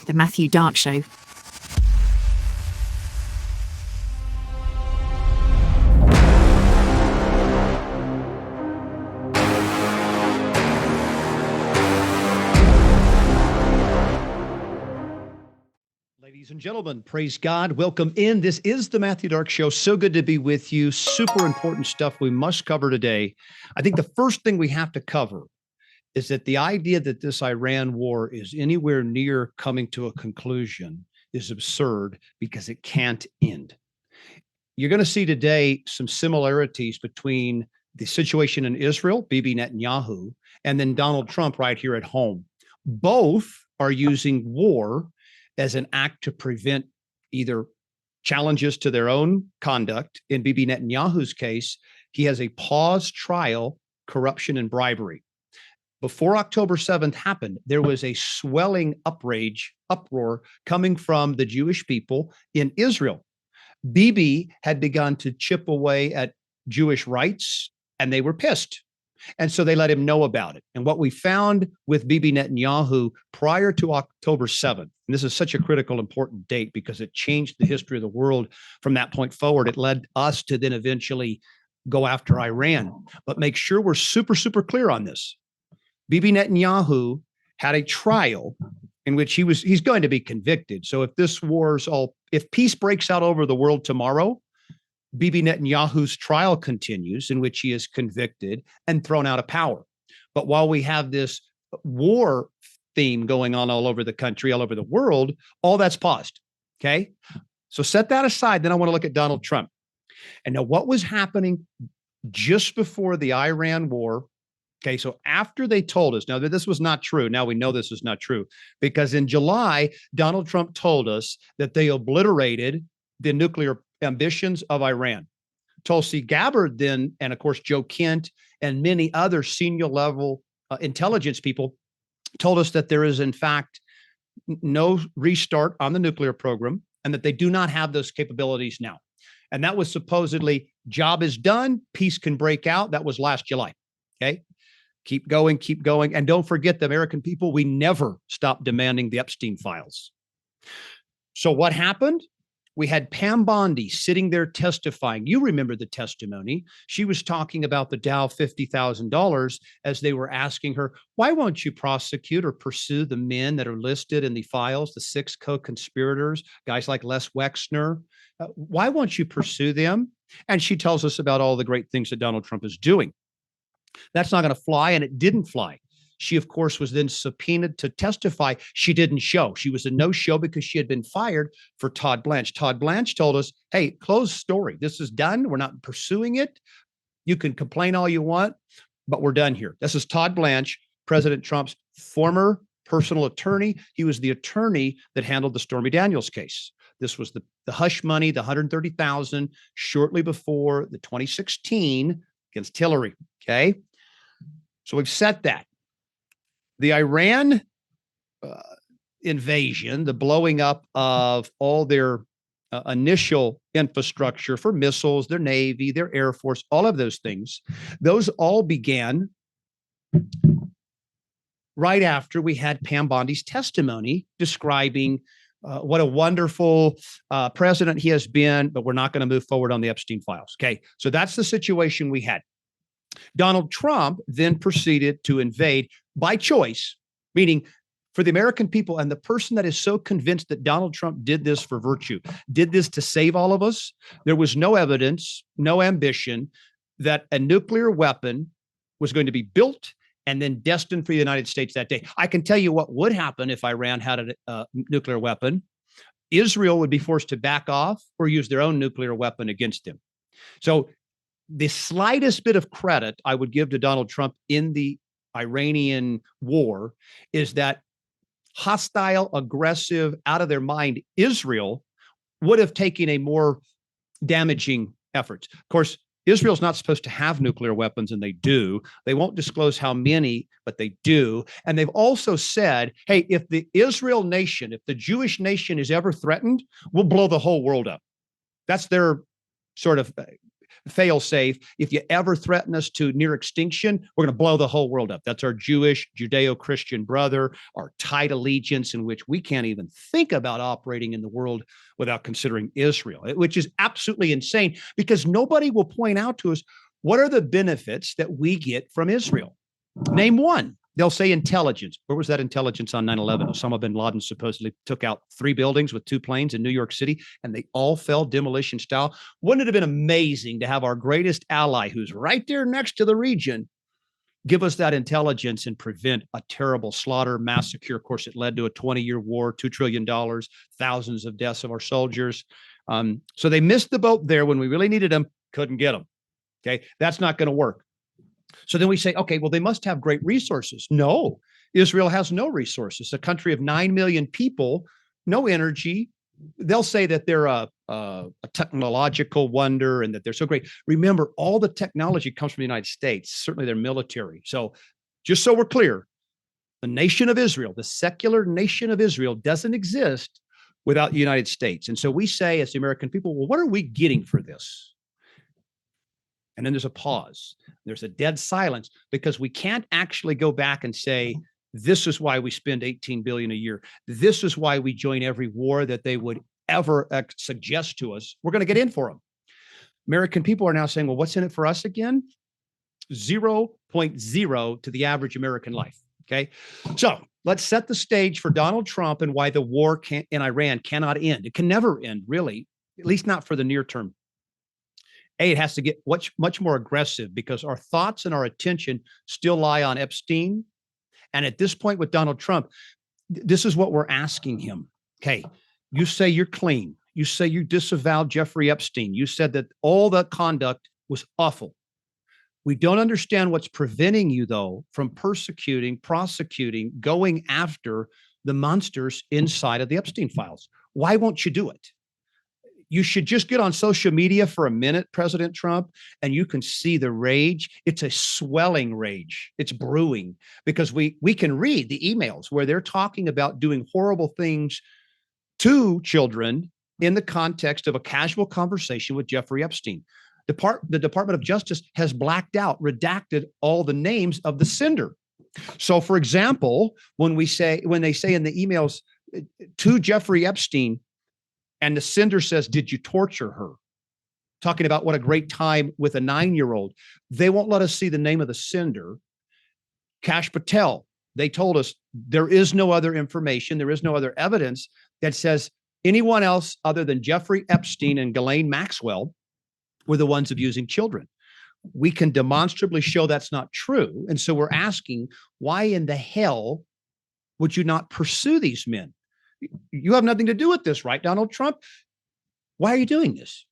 The Matthew Dark Show. Ladies and gentlemen, praise God. Welcome in. This is the Matthew Dark Show. So good to be with you. Super important stuff we must cover today. I think the first thing we have to cover is that the idea that this Iran war is anywhere near coming to a conclusion is absurd because it can't end. You're going to see today some similarities between the situation in Israel, Bibi Netanyahu, and then Donald Trump right here at home. Both are using war as an act to prevent either challenges to their own conduct. In Bibi Netanyahu's case, he has a paused trial, corruption and bribery. Before October 7th happened, there was a swelling uproar coming from the Jewish people in Israel. Bibi had begun to chip away at Jewish rights, and they were pissed. And so they let him know about it. And what we found with Bibi Netanyahu prior to October 7th, and this is such a critical, important date because it changed the history of the world from that point forward. It led us to then eventually go after Iran. But make sure we're super, super clear on this. Bibi Netanyahu had a trial in which he's going to be convicted. So if peace breaks out over the world tomorrow, Bibi Netanyahu's trial continues in which he is convicted and thrown out of power. But while we have this war theme going on all over the country, all over the world, all that's paused. Okay. So set that aside. Then I want to look at Donald Trump. And now what was happening just before the Iran war. Okay. So after they told us now that this was not true, now we know this is not true because in July, Donald Trump told us that they obliterated the nuclear ambitions of Iran. Tulsi Gabbard then, and of course, Joe Kent and many other senior level intelligence people told us that there is in fact no restart on the nuclear program and that they do not have those capabilities now. And that was supposedly job is done, peace can break out. That was last July. Okay. Keep going. And don't forget the American people, we never stopped demanding the Epstein files. So what happened? We had Pam Bondi sitting there testifying. You remember the testimony. She was talking about the Dow $50,000 as they were asking her, why won't you prosecute or pursue the men that are listed in the files, the 6 co-conspirators, guys like Les Wexner? Why won't you pursue them? And she tells us about all the great things that Donald Trump is doing. That's not going to fly, and it didn't fly. She, of course, was then subpoenaed to testify. She didn't show. She was a no-show because she had been fired for Todd Blanche. Todd Blanche told us, hey, closed story. This is done. We're not pursuing it. You can complain all you want, but we're done here. This is Todd Blanche, President Trump's former personal attorney. He was the attorney that handled the Stormy Daniels case. This was the hush money, the $130,000 shortly before the 2016 against Hillary. Okay. So we've set that. The Iran invasion, the blowing up of all their initial infrastructure for missiles, their Navy, their Air Force, all of those things, those all began right after we had Pam Bondi's testimony describing what a wonderful president he has been, but we're not going to move forward on the Epstein files. Okay, so that's the situation we had. Donald Trump then proceeded to invade by choice, meaning for the American people and the person that is so convinced that Donald Trump did this for virtue, did this to save all of us. There was no evidence, no ambition that a nuclear weapon was going to be built and then destined for the United States that day. I can tell you what would happen if Iran had a nuclear weapon. Israel would be forced to back off or use their own nuclear weapon against them. So the slightest bit of credit I would give to Donald Trump in the Iranian war is that hostile, aggressive, out of their mind Israel would have taken a more damaging effort. Of course, Israel's not supposed to have nuclear weapons, and they do. They won't disclose how many, but they do. And they've also said, hey, if the Israel nation, if the Jewish nation is ever threatened, we'll blow the whole world up. That's their sort of fail safe. If you ever threaten us to near extinction, we're going to blow the whole world up. That's our Jewish, Judeo-Christian brother, our tight allegiance in which we can't even think about operating in the world without considering Israel, which is absolutely insane because nobody will point out to us what are the benefits that we get from Israel. Name one. They'll say intelligence. Where was that intelligence on 9/11? Osama bin Laden supposedly took out 3 buildings with 2 planes in New York City, and they all fell demolition style. Wouldn't it have been amazing to have our greatest ally, who's right there next to the region, give us that intelligence and prevent a terrible slaughter, massacre? Of course, it led to a 20-year war, $2 trillion, thousands of deaths of our soldiers. So they missed the boat there when we really needed them, couldn't get them. Okay, that's not going to work. So then we say, okay, well, they must have great resources. No, Israel has no resources. A country of 9 million people, no energy. They'll say that they're a technological wonder and that they're so great. Remember, all the technology comes from the United States, certainly their military. So just so we're clear, the nation of Israel, the secular nation of Israel, doesn't exist without the United States. And so we say as the American people, well, what are we getting for this? And then there's a pause. There's a dead silence because we can't actually go back and say, this is why we spend $18 billion a year. This is why we join every war that they would ever suggest to us. We're going to get in for them. American people are now saying, well, what's in it for us again? 0.0 to the average American life. Okay. So let's set the stage for Donald Trump and why the war in Iran cannot end. It can never end, really, at least not for the near term. It has to get much more aggressive because our thoughts and our attention still lie on Epstein. And at this point with Donald Trump, this is what we're asking him. Okay, you say you're clean. You say you disavowed Jeffrey Epstein. You said that all the conduct was awful. We don't understand what's preventing you, though, from persecuting, prosecuting, going after the monsters inside of the Epstein files. Why won't you do it? You should just get on social media for a minute, President Trump, and you can see the rage. It's a swelling rage. It's brewing because we can read the emails where they're talking about doing horrible things to children in the context of a casual conversation with Jeffrey Epstein. The Department of Justice has blacked out, redacted all the names of the sender. So, for example, when they say in the emails to Jeffrey Epstein, and the sender says, did you torture her? Talking about what a great time with a 9-year-old. They won't let us see the name of the sender. Kash Patel, they told us there is no other information. There is no other evidence that says anyone else other than Jeffrey Epstein and Ghislaine Maxwell were the ones abusing children. We can demonstrably show that's not true. And so we're asking, why in the hell would you not pursue these men? You have nothing to do with this, right, Donald Trump? Why are you doing this?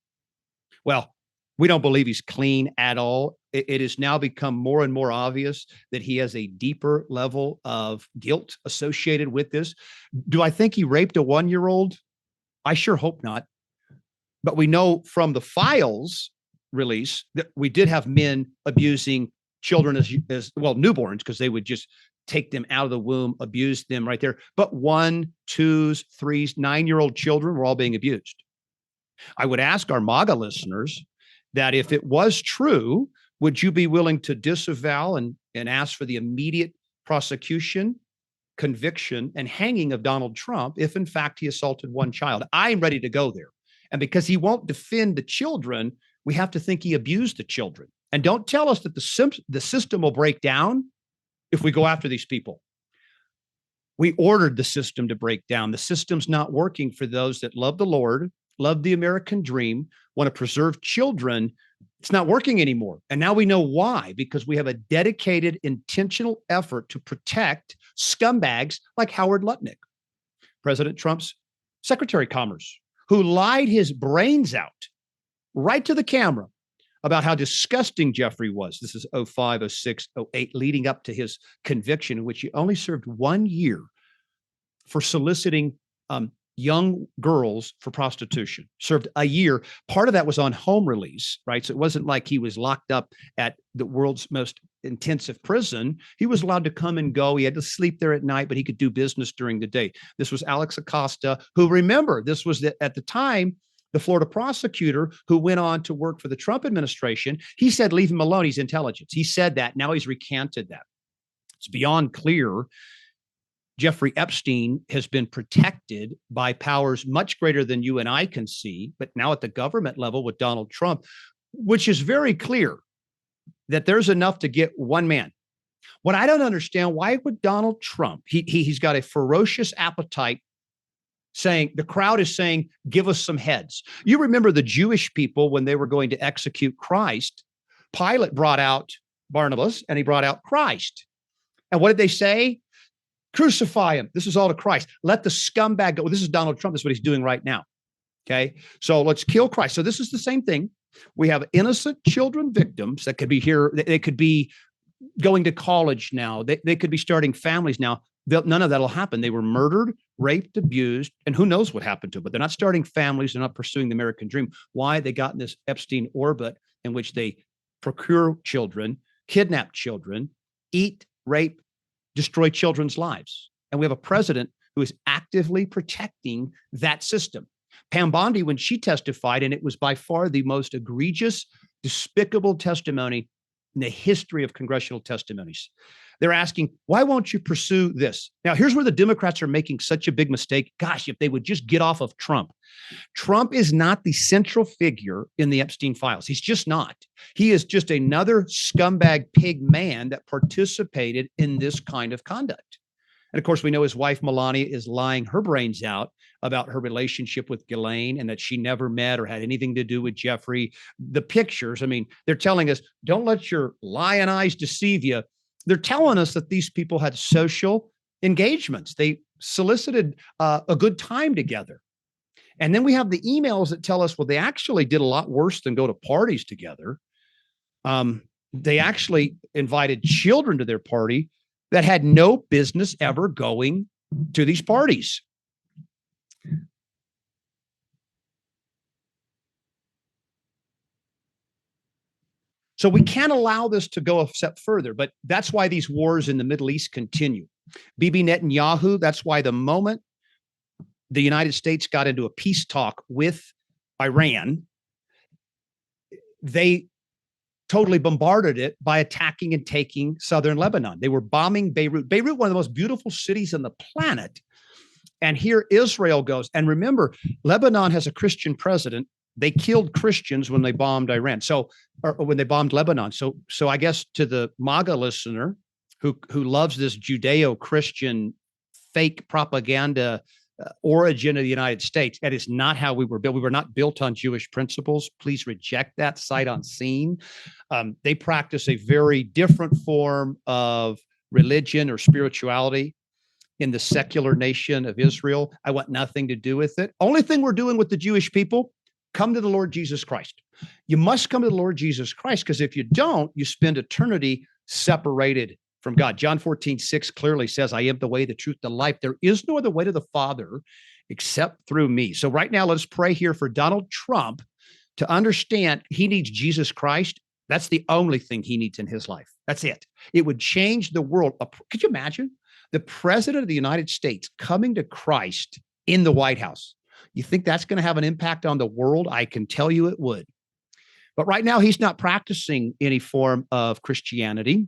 Well, we don't believe he's clean at all. It has now become more and more obvious that he has a deeper level of guilt associated with this. Do I think he raped a 1-year-old? I sure hope not. But we know from the files release that we did have men abusing children as well, newborns, because they would just take them out of the womb, abuse them right there. But 1, 2s, 3s, 9-year-old children were all being abused. I would ask our MAGA listeners that if it was true, would you be willing to disavow and ask for the immediate prosecution, conviction, and hanging of Donald Trump if, in fact, he assaulted 1 child? I'm ready to go there. And because he won't defend the children, we have to think he abused the children. And don't tell us that the system will break down if we go after these people. We ordered the system to break down. The system's not working for those that love the Lord, love the American dream, want to preserve children. It's not working anymore. And now we know why, because we have a dedicated, intentional effort to protect scumbags like Howard Lutnick, President Trump's Secretary of Commerce, who lied his brains out right to the camera about how disgusting Jeffrey was. This is 05, 06, 08, leading up to his conviction, in which he only served 1 year for soliciting young girls for prostitution. Served a year. Part of that was on home release, right? So it wasn't like he was locked up at the world's most intensive prison. He was allowed to come and go. He had to sleep there at night, but he could do business during the day. This was Alex Acosta, who, remember, this was at the time the Florida prosecutor who went on to work for the Trump administration, he said, leave him alone. He's intelligence. He said that. Now he's recanted that. It's beyond clear. Jeffrey Epstein has been protected by powers much greater than you and I can see, but now at the government level with Donald Trump, which is very clear that there's enough to get one man. What I don't understand, why would Donald Trump, he's got a ferocious appetite saying, the crowd is saying, give us some heads. You remember the Jewish people when they were going to execute Christ, Pilate brought out Barnabas and he brought out Christ. And what did they say? Crucify him. This is all to Christ. Let the scumbag go. This is Donald Trump. This is what he's doing right now. Okay. So let's kill Christ. So this is the same thing. We have innocent children victims that could be here. They could be going to college now. They could be starting families now. None of that will happen. They were murdered, raped, abused, and who knows what happened to them. But they're not starting families. They're not pursuing the American dream. Why? They got in this Epstein orbit in which they procure children, kidnap children, eat, rape, destroy children's lives. And we have a president who is actively protecting that system. Pam Bondi, when she testified, and it was by far the most egregious, despicable testimony in the history of congressional testimonies. They're asking, why won't you pursue this? Now, here's where the Democrats are making such a big mistake. Gosh, if they would just get off of Trump. Trump is not the central figure in the Epstein files. He's just not. He is just another scumbag pig man that participated in this kind of conduct. And of course, we know his wife, Melania, is lying her brains out about her relationship with Ghislaine and that she never met or had anything to do with Jeffrey. The pictures, I mean, they're telling us, don't let your lion eyes deceive you. They're telling us that these people had social engagements. They solicited a good time together. And then we have the emails that tell us, well, they actually did a lot worse than go to parties together. They actually invited children to their party that had no business ever going to these parties. So we can't allow this to go a step further, but that's why these wars in the Middle East continue. Bibi Netanyahu, that's why the moment the United States got into a peace talk with Iran, they totally bombarded it by attacking and taking southern Lebanon. They were bombing Beirut. Beirut, one of the most beautiful cities on the planet. And here Israel goes. And remember, Lebanon has a Christian president. They killed Christians when they bombed Iran. Or when they bombed Lebanon. So I guess to the MAGA listener who loves this Judeo-Christian fake propaganda origin of the United States, that is not how we were built. We were not built on Jewish principles. Please reject that sight unseen. They practice a very different form of religion or spirituality in the secular nation of Israel. I want nothing to do with it. Only thing we're doing with the Jewish people, come to the Lord Jesus Christ. You must come to the Lord Jesus Christ, because if you don't, you spend eternity separated from God. John 14:6 clearly says, I am the way, the truth, the life. There is no other way to the Father except through me. So right now, let's pray here for Donald Trump to understand he needs Jesus Christ. That's the only thing he needs in his life. That's it. It would change the world. Could you imagine the president of the United States coming to Christ in the White House? You think that's going to have an impact on the world? I can tell you it would. But right now, he's not practicing any form of Christianity.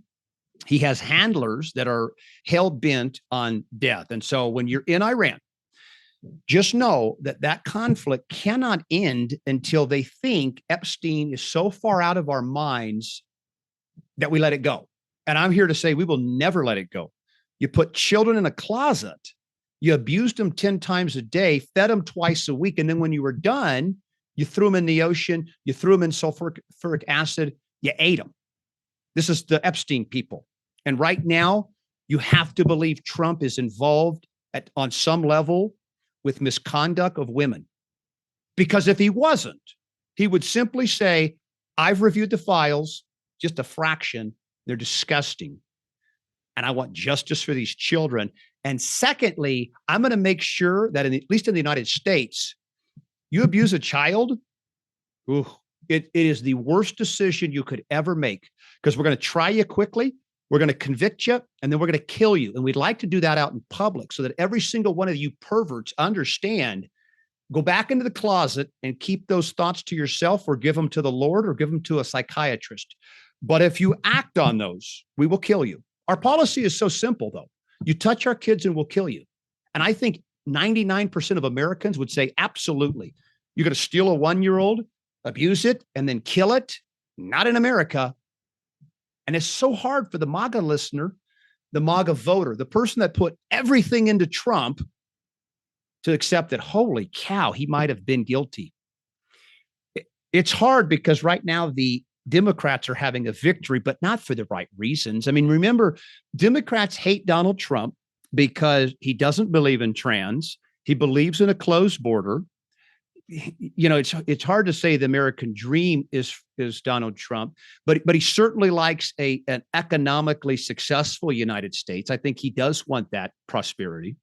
He has handlers that are hell-bent on death. And so when you're in Iran, just know that that conflict cannot end until they think Epstein is so far out of our minds that we let it go. And I'm here to say we will never let it go. You put children in a closet, you abused them 10 times a day, fed them twice a week, and then when you were done, you threw them in the ocean, you threw them in sulfuric acid, you ate them. This is the Epstein people. And right now, you have to believe Trump is involved on some level with misconduct of women. Because if he wasn't, he would simply say, I've reviewed the files, just a fraction. They're disgusting. And I want justice for these children. And secondly, I'm going to make sure that at least in the United States, you abuse a child, it is the worst decision you could ever make, because we're going to try you quickly. We're going to convict you, and then we're going to kill you. And we'd like to do that out in public so that every single one of you perverts understand Go back into the closet and keep those thoughts to yourself, or give them to the Lord, or give them to a psychiatrist. But if you act on those, we will kill you. Our policy is so simple, though. You touch our kids and we'll kill you. And I think 99% of Americans would say, absolutely. You're going to steal a 1-year-old, abuse it, and then kill it? Not in America. And it's so hard for the MAGA listener, the MAGA voter, the person that put everything into Trump, to accept that, holy cow, he might have been guilty. It's hard because right now the Democrats are having a victory, but not for the right reasons. I mean, remember, Democrats hate Donald Trump because he doesn't believe in trans. He believes in a closed border. You know, it's hard to say the American dream is Donald Trump, but he certainly likes an economically successful United States. I think he does want that prosperity.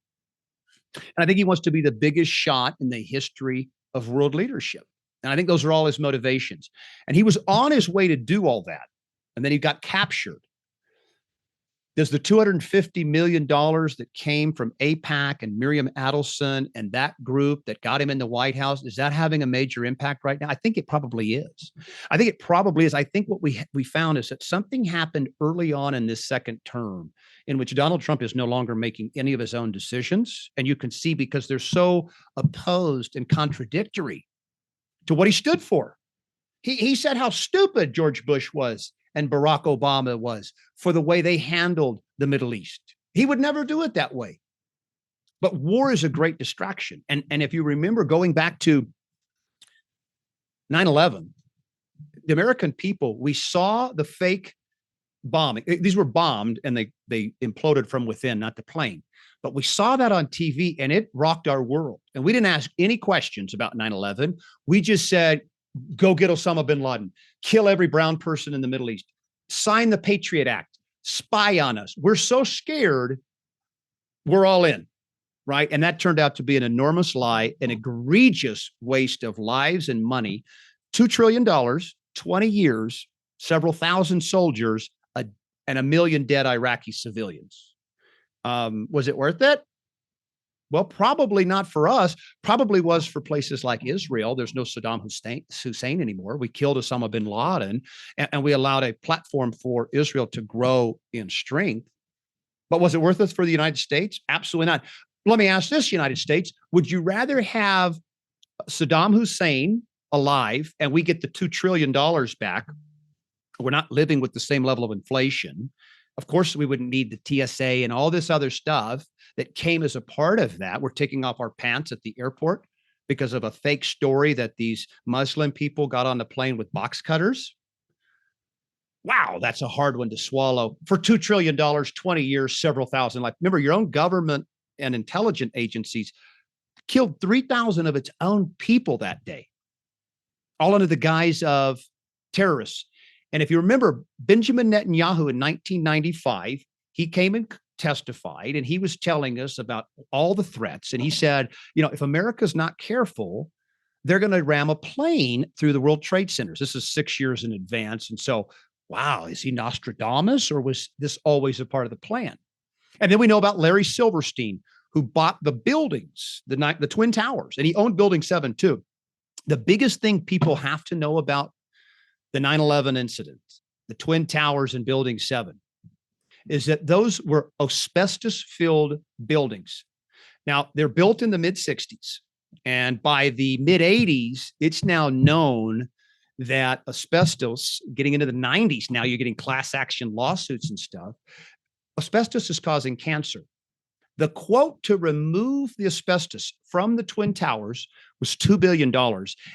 And I think he wants to be the biggest shot in the history of world leadership. And I think those are all his motivations. And he was on his way to do all that. And then he got captured. Does the $250 million that came from AIPAC and Miriam Adelson and that group that got him in the White House, is that having a major impact right now? I think it probably is. I think it probably is. I think what we found is that something happened early on in this second term in which Donald Trump is no longer making any of his own decisions. And you can see because they're so opposed and contradictory to what he stood for. He said how stupid George Bush was and Barack Obama was for the way they handled the Middle East. He would never do it that way. But war is a great distraction. And if you remember going back to 9/11, the American people, we saw the fake bombing. These were bombed and they imploded from within, not the plane. But we saw that on TV and it rocked our world. And we didn't ask any questions about 9/11. We just said, go get Osama bin Laden, kill every brown person in the Middle East, sign the Patriot Act, spy on us. We're so scared, we're all in, right? And that turned out to be an enormous lie, an egregious waste of lives and money. $2 trillion, 20 years, several thousand soldiers, and 1 million dead Iraqi civilians. Was it worth it? Well, probably not for us. Probably was for places like Israel. There's no Saddam Hussein anymore. We killed Osama bin Laden, and we allowed a platform for Israel to grow in strength. But was it worth it for the United States? Absolutely not. Let me ask this, United States, would you rather have Saddam Hussein alive and we get the $2 trillion back? We're not living with the same level of inflation. Of course, we wouldn't need the TSA and all this other stuff that came as a part of that. We're taking off our pants at the airport because of a fake story that these Muslim people got on the plane with box cutters. Wow, that's a hard one to swallow. For $2 trillion, 20 years, several thousand lives. Remember, your own government and intelligence agencies killed 3,000 of its own people that day, all under the guise of terrorists. And if you remember, Benjamin Netanyahu in 1995, he came and testified, and he was telling us about all the threats. And he said, you know, if America's not careful, they're going to ram a plane through the World Trade Centers. This is 6 years in advance. And so, wow, is he Nostradamus, or was this always a part of the plan? And then we know about Larry Silverstein, who bought the buildings, the Twin Towers, and he owned Building 7 too. The biggest thing people have to know about the 9/11 incident, the Twin Towers and Building 7, is that those were asbestos-filled buildings. Now, they're built in the mid-60s. And by the mid-80s, it's now known that asbestos, getting into the 90s, now you're getting class action lawsuits and stuff, asbestos is causing cancer. The quote to remove the asbestos from the Twin Towers was $2 billion.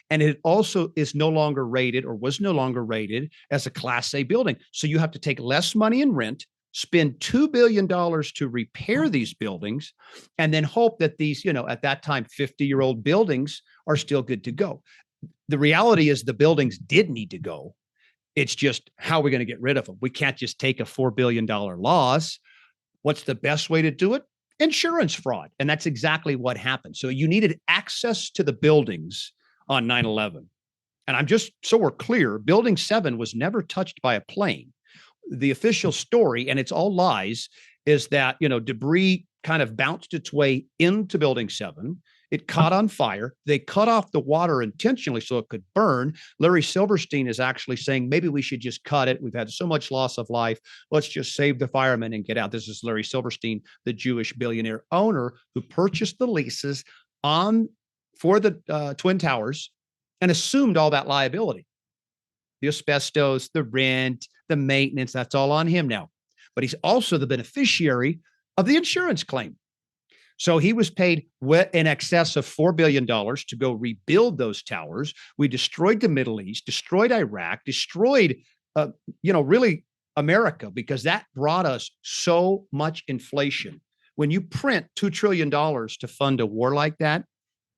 And it also is no longer rated, or was no longer rated, as a Class A building. So you have to take less money in rent, spend $2 billion to repair these buildings, and then hope that these, you know, at that time, 50-year-old buildings are still good to go. The reality is the buildings did need to go. It's just how we're going to get rid of them. We can't just take a $4 billion loss. What's the best way to do it? Insurance fraud. And that's exactly what happened. So you needed access to the buildings on 9/11. And I'm just, so we're clear, Building 7 was never touched by a plane. The official story, and it's all lies, is that, you know, debris kind of bounced its way into Building 7. It caught on fire. They cut off the water intentionally so it could burn. Larry Silverstein is actually saying maybe we should just cut it. We've had so much loss of life. Let's just save the firemen and get out. This is Larry Silverstein, the Jewish billionaire owner who purchased the leases for the Twin Towers and assumed all that liability. The asbestos, the rent, the maintenance, that's all on him now. But he's also the beneficiary of the insurance claim. So he was paid in excess of $4 billion to go rebuild those towers. We destroyed the Middle East, destroyed Iraq, destroyed, really America, because that brought us so much inflation. When you print $2 trillion to fund a war like that,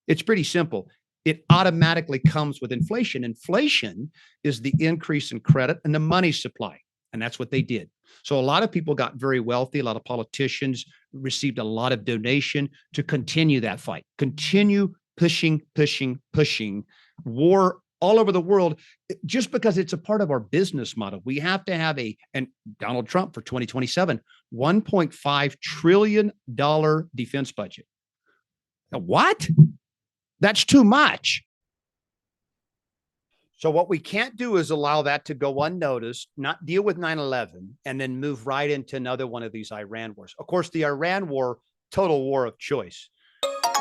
it's pretty simple. It automatically comes with inflation. Inflation is the increase in credit and the money supply. And that's what they did. So a lot of people got very wealthy. A lot of politicians received a lot of donation to continue that fight, continue pushing war all over the world, just because it's a part of our business model. We have to have and Donald Trump for 2027, $1.5 trillion defense budget. Now, what? That's too much. So what we can't do is allow that to go unnoticed, not deal with 9/11, and then move right into another one of these Iran wars. Of course, the Iran war, total war of choice.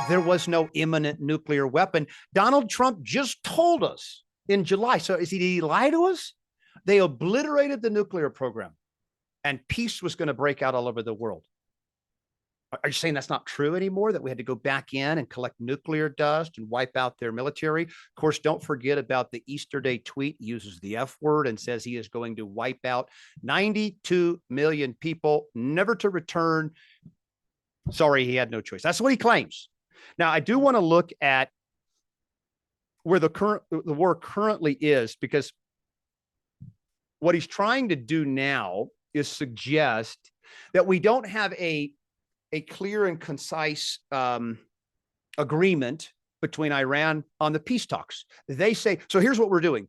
There was no imminent nuclear weapon. Donald Trump just told us in July. So did he lie to us? They obliterated the nuclear program and peace was going to break out all over the world. Are you saying that's not true anymore, that we had to go back in and collect nuclear dust and wipe out their military? Of course, don't forget about the Easter Day tweet. He uses the F word and says he is going to wipe out 92 million people, never to return. Sorry, he had no choice. That's what he claims. Now, I do want to look at where the war currently is, because what he's trying to do now is suggest that we don't have a clear and concise agreement between Iran on the peace talks. They say, so here's what we're doing.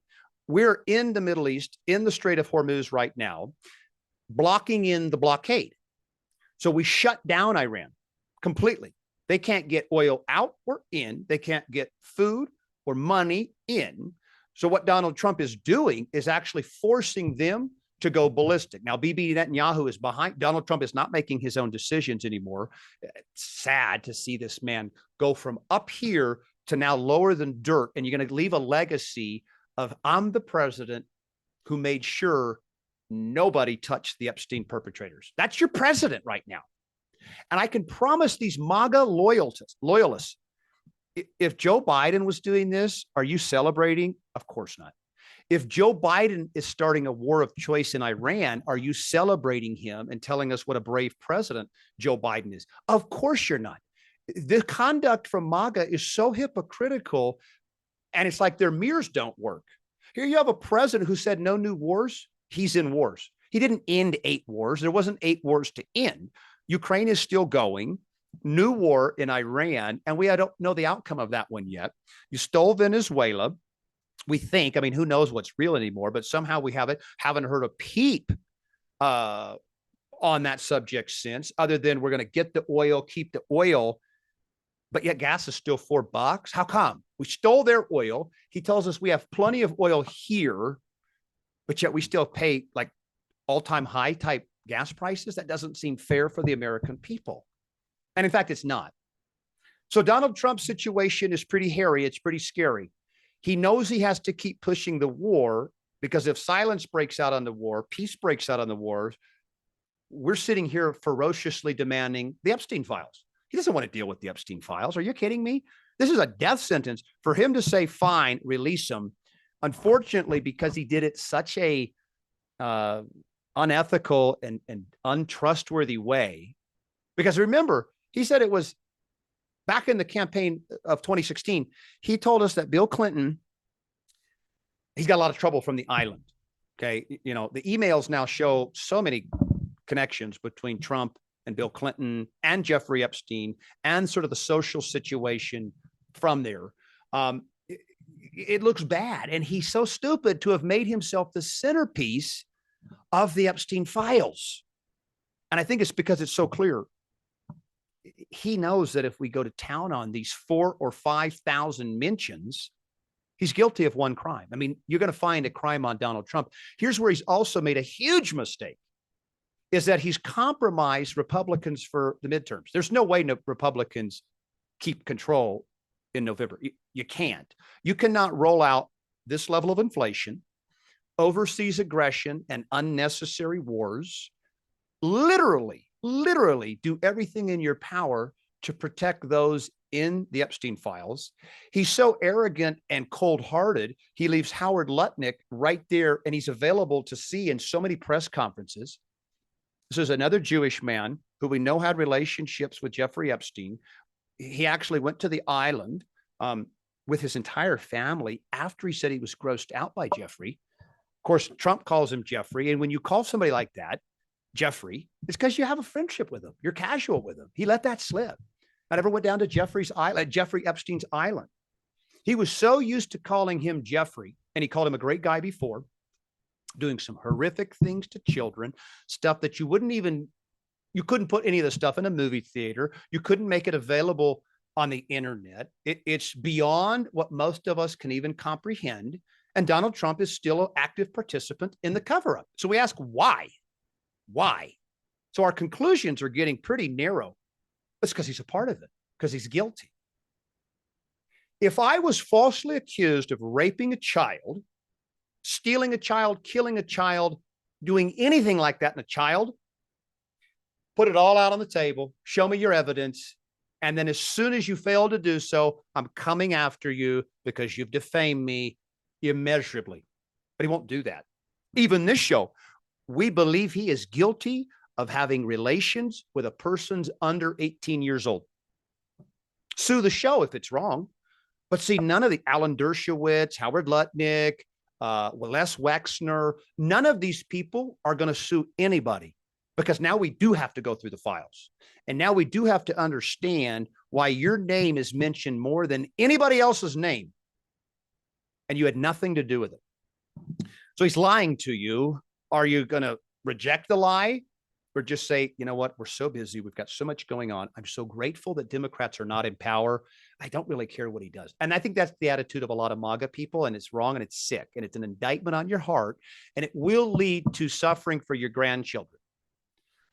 We're in the Middle East, in the Strait of Hormuz right now, blocking in the blockade. So we shut down Iran completely. They can't get oil out or in. They can't get food or money in. So what Donald Trump is doing is actually forcing them to go ballistic. Now, Bibi Netanyahu is behind. Donald Trump is not making his own decisions anymore. It's sad to see this man go from up here to now lower than dirt. And you're going to leave a legacy of, I'm the president who made sure nobody touched the Epstein perpetrators. That's your president right now. And I can promise these MAGA loyalists, if Joe Biden was doing this, are you celebrating? Of course not. If Joe Biden is starting a war of choice in Iran, are you celebrating him and telling us what a brave president Joe Biden is? Of course you're not. The conduct from MAGA is so hypocritical, and it's like their mirrors don't work. Here you have a president who said no new wars. He's in wars. He didn't end 8 wars. There wasn't 8 wars to end. Ukraine is still going. New war in Iran, and we don't know the outcome of that one yet. You stole Venezuela. We think, I mean, who knows what's real anymore, but somehow we haven't heard a peep on that subject since, other than we're going to get the oil, keep the oil, but yet gas is still $4. How come? We stole their oil. He tells us we have plenty of oil here, but yet we still pay like all-time high type gas prices. That doesn't seem fair for the American people. And in fact, it's not. So Donald Trump's situation is pretty hairy. It's pretty scary. He knows he has to keep pushing the war, because if silence breaks out on the war, peace breaks out on the war, we're sitting here ferociously demanding the Epstein files. He doesn't want to deal with the Epstein files. Are you kidding me? This is a death sentence. For him to say, fine, release him. Unfortunately, because he did it such a unethical and untrustworthy way, because remember, he said it was back in the campaign of 2016, he told us that Bill Clinton, he's got a lot of trouble from the island. Okay. You know, the emails now show so many connections between Trump and Bill Clinton and Jeffrey Epstein and sort of the social situation from there. It looks bad. And he's so stupid to have made himself the centerpiece of the Epstein files. And I think it's because it's so clear. he knows that if we go to town on these 4,000 or 5,000 mentions, he's guilty of one crime. I mean, you're going to find a crime on Donald Trump. Here's where he's also made a huge mistake, is that he's compromised Republicans for the midterms. There's no way Republicans keep control in November. You can't. You cannot roll out this level of inflation, overseas aggression, and unnecessary wars. Literally do everything in your power to protect those in the Epstein files. He's so arrogant and cold-hearted, he leaves Howard Lutnick right there, and he's available to see in so many press conferences. This is another Jewish man who we know had relationships with Jeffrey Epstein. He actually went to the island with his entire family after he said he was grossed out by Jeffrey. Of course, Trump calls him Jeffrey. And when you call somebody like that Jeffrey, it's because you have a friendship with him. You're casual with him. He let that slip. I never went down to Jeffrey Epstein's island. He was so used to calling him Jeffrey, and he called him a great guy before, doing some horrific things to children, stuff that you couldn't put any of the stuff in a movie theater. You couldn't make it available on the internet. It's beyond what most of us can even comprehend. And Donald Trump is still an active participant in the cover-up. So we ask, why? Why? So our conclusions are getting pretty narrow. It's because he's a part of it, because he's guilty. If I was falsely accused of raping a child, stealing a child, killing a child, doing anything like that in a child, put it all out on the table, show me your evidence, and then as soon as you fail to do so, I'm coming after you because you've defamed me immeasurably. But he won't do that. Even this show, we believe he is guilty of having relations with a person's under 18 years old. Sue the show if it's wrong. But see, none of the Alan Dershowitz, Howard Lutnick, Les Wexner, none of these people are going to sue anybody, because now we do have to go through the files. And now we do have to understand why your name is mentioned more than anybody else's name. And you had nothing to do with it. So he's lying to you. Are you going to reject the lie, or just say, you know what, we're so busy, we've got so much going on, I'm so grateful that Democrats are not in power, I don't really care what he does? And I think that's the attitude of a lot of MAGA people, and it's wrong, and it's sick, and it's an indictment on your heart, and it will lead to suffering for your grandchildren.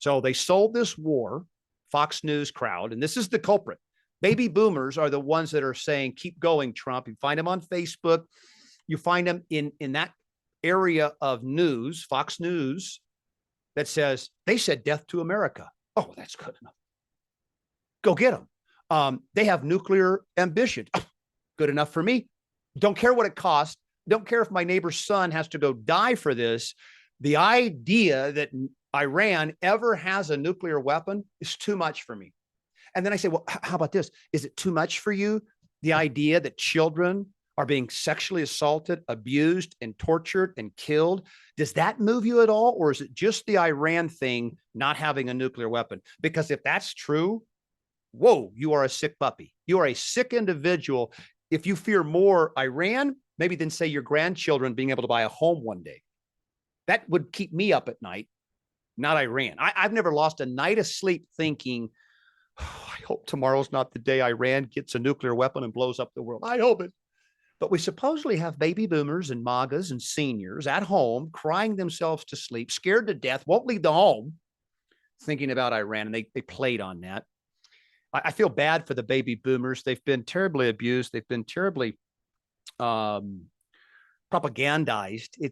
So they sold this war, Fox News crowd, and this is the culprit. Baby boomers are the ones that are saying, keep going, Trump. You find them on Facebook. You find them in that area of news, Fox News, that says, they said death to America. Oh, that's good enough. Go get them. They have nuclear ambition. Oh, good enough for me. Don't care what it costs. Don't care if my neighbor's son has to go die for this. The idea that Iran ever has a nuclear weapon is too much for me. And then I say, well, how about this? Is it too much for you? The idea that children are being sexually assaulted, abused, and tortured and killed. Does that move you at all? Or is it just the Iran thing, not having a nuclear weapon? Because if that's true, whoa, you are a sick puppy. You are a sick individual. If you fear more Iran, maybe than say your grandchildren being able to buy a home one day. That would keep me up at night, not Iran. I've never lost a night of sleep thinking, oh, I hope tomorrow's not the day Iran gets a nuclear weapon and blows up the world. I hope it. But we supposedly have baby boomers and MAGAs and seniors at home crying themselves to sleep, scared to death, won't leave the home, thinking about Iran. And they played on that. I feel bad for the baby boomers. They've been terribly abused. They've been terribly propagandized.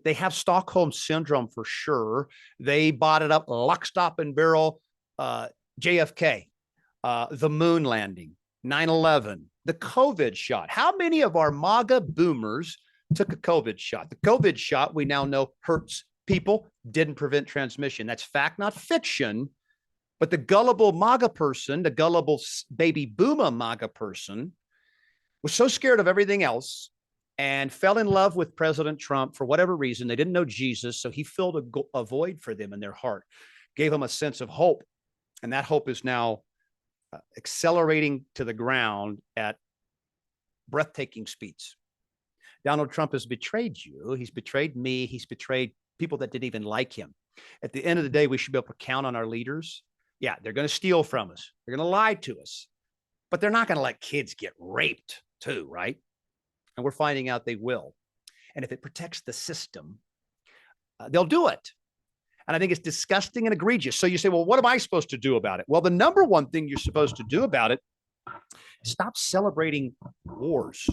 They have Stockholm syndrome for sure. They bought it up lock, stock, and barrel. JFK, the moon landing, 9/11, the COVID shot. How many of our MAGA boomers took a COVID shot? The COVID shot, we now know, hurts people, didn't prevent transmission. That's fact, not fiction. But the gullible MAGA person, the gullible baby boomer MAGA person, was so scared of everything else and fell in love with President Trump for whatever reason. They didn't know Jesus, so he filled a void for them in their heart, gave them a sense of hope. And that hope is now accelerating to the ground at breathtaking speeds. Donald Trump has betrayed you. He's betrayed me. He's betrayed people that didn't even like him. At the end of the day, we should be able to count on our leaders. Yeah, they're going to steal from us. They're going to lie to us. But they're not going to let kids get raped too, right? And we're finding out they will. And if it protects the system, they'll do it. And I think it's disgusting and egregious. So you say, well, what am I supposed to do about it? Well, the number one thing you're supposed to do about it is stop celebrating wars.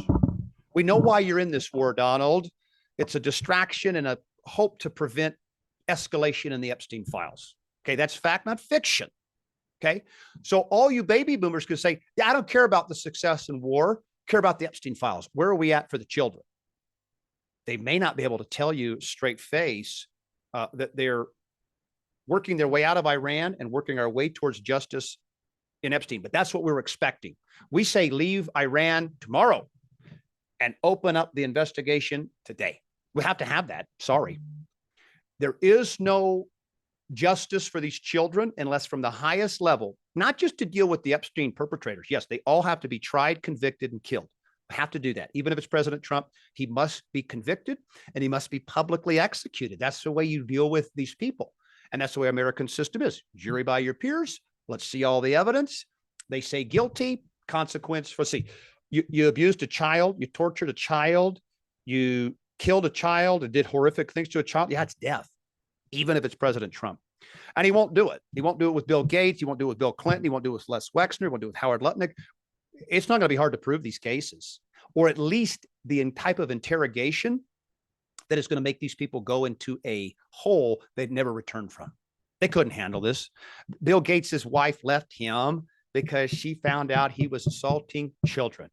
We know why you're in this war, Donald. It's a distraction and a hope to prevent escalation in the Epstein files. Okay, that's fact, not fiction. Okay, so all you baby boomers can say, yeah, I don't care about the success in war, care about the Epstein files. Where are we at for the children? They may not be able to tell you straight face that they're working their way out of Iran and working our way towards justice in Epstein, but that's what we're expecting. We say leave Iran tomorrow and open up the investigation today. We have to have that. Sorry. There is no justice for these children unless from the highest level, not just to deal with the Epstein perpetrators. Yes, they all have to be tried, convicted, and killed. We have to do that. Even if it's President Trump, he must be convicted and he must be publicly executed. That's the way you deal with these people. And that's the way American system is. Jury by your peers. Let's see all the evidence. They say guilty, consequence. Let's see. You abused a child, you tortured a child, you killed a child and did horrific things to a child. Yeah, it's death, even if it's President Trump. And he won't do it. He won't do it with Bill Gates. He won't do it with Bill Clinton. He won't do it with Les Wexner. He won't do it with Howard Lutnick. It's not going to be hard to prove these cases, or at least the type of interrogation that is going to make these people go into a hole they'd never return from. They couldn't handle this. Bill Gates' wife left him because she found out he was assaulting children.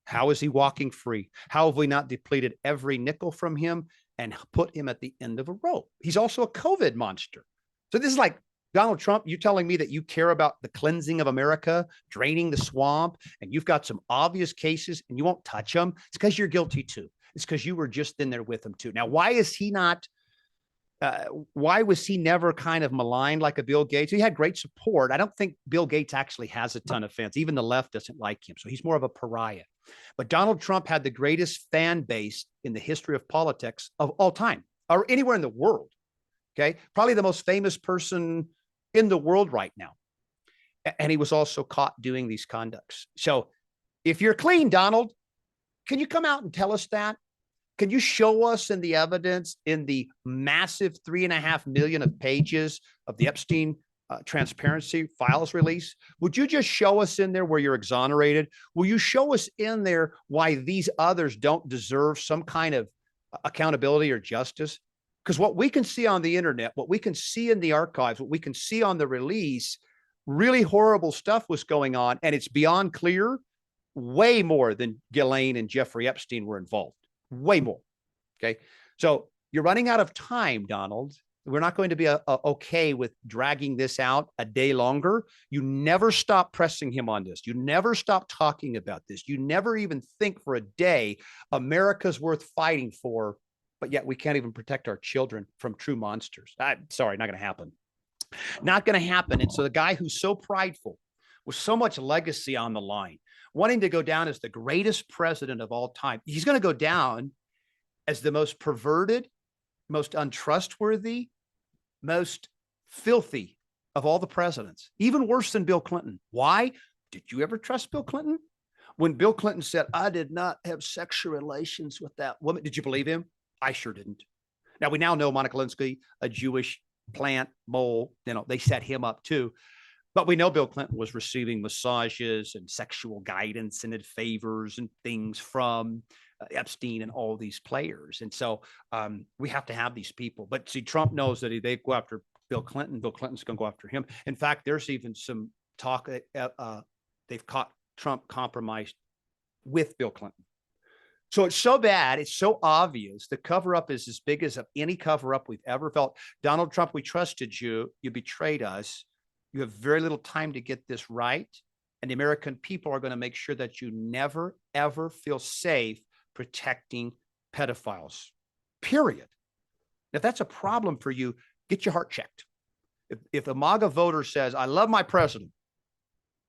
How is he walking free? How have we not depleted every nickel from him and put him at the end of a rope? He's also a COVID monster. So this is like Donald Trump, you telling me that you care about the cleansing of America, draining the swamp, and you've got some obvious cases and you won't touch them. It's because you're guilty too. It's because you were just in there with him too. Now, why is he not? Why was he never kind of maligned like a Bill Gates? He had great support. I don't think Bill Gates actually has a ton of fans. Even the left doesn't like him. So he's more of a pariah. But Donald Trump had the greatest fan base in the history of politics of all time, or anywhere in the world. Okay. Probably the most famous person in the world right now. And he was also caught doing these conducts. So if you're clean, Donald, can you come out and tell us that? Can you show us in the evidence in the massive 3.5 million of pages of the Epstein transparency files release? Would you just show us in there where you're exonerated? Will you show us in there why these others don't deserve some kind of accountability or justice? Because what we can see on the internet, what we can see in the archives, what we can see on the release, really horrible stuff was going on. And it's beyond clear, way more than Ghislaine and Jeffrey Epstein were involved. Way more. Okay. So you're running out of time, Donald. We're not going to be okay with dragging this out a day longer. You never stop pressing him on this. You never stop talking about this. You never even think for a day America's worth fighting for, but yet we can't even protect our children from true monsters. Sorry, not going to happen. Not going to happen. And so the guy who's so prideful, with so much legacy on the line, wanting to go down as the greatest president of all time, he's going to go down as the most perverted, most untrustworthy, most filthy of all the presidents, even worse than Bill Clinton. Why? Did you ever trust Bill Clinton? When Bill Clinton said, I did not have sexual relations with that woman, did you believe him? I sure didn't. Now, we now know Monica Lewinsky, a Jewish plant mole, they set him up too. But we know Bill Clinton was receiving massages and sexual guidance and favors and things from Epstein and all these players. And so we have to have these people. But see, Trump knows that if they go after Bill Clinton, Bill Clinton's going to go after him. In fact, there's even some talk they've caught Trump compromised with Bill Clinton. So it's so bad. It's so obvious. The cover up is as big as any cover up we've ever felt. Donald Trump, we trusted you. You betrayed us. You have very little time to get this right. And the American people are going to make sure that you never, ever feel safe protecting pedophiles, period. If that's a problem for you, get your heart checked. If a MAGA voter says, I love my president,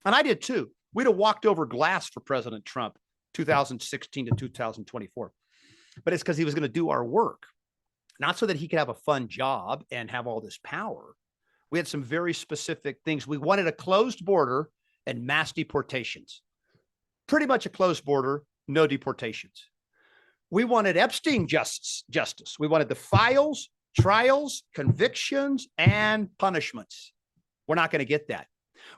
and I did too, we'd have walked over glass for President Trump 2016 to 2024. But it's because he was going to do our work, not so that he could have a fun job and have all this power. We had some very specific things. We wanted a closed border and mass deportations. Pretty much a closed border, no deportations. We wanted Epstein justice. We wanted the files, trials, convictions, and punishments. We're not going to get that.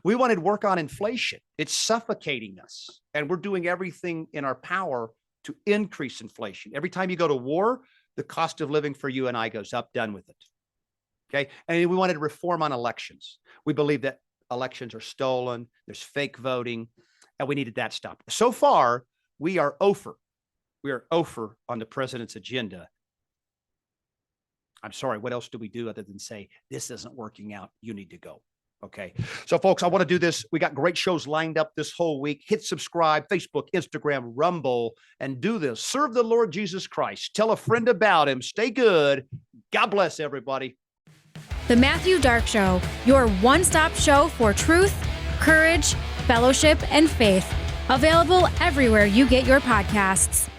We wanted work on inflation. It's suffocating us. And we're doing everything in our power to increase inflation. Every time you go to war, the cost of living for you and I goes up. Done with it. Okay. And we wanted reform on elections. We believe that elections are stolen. There's fake voting, and we needed that stopped. So far, we are over. We are over on the president's agenda. I'm sorry. What else do we do other than say, this isn't working out? You need to go. Okay. So folks, I want to do this. We got great shows lined up this whole week. Hit subscribe, Facebook, Instagram, Rumble, and do this. Serve the Lord Jesus Christ. Tell a friend about him. Stay good. God bless everybody. The Matthew Dark Show, your one-stop show for truth, courage, fellowship, and faith. Available everywhere you get your podcasts.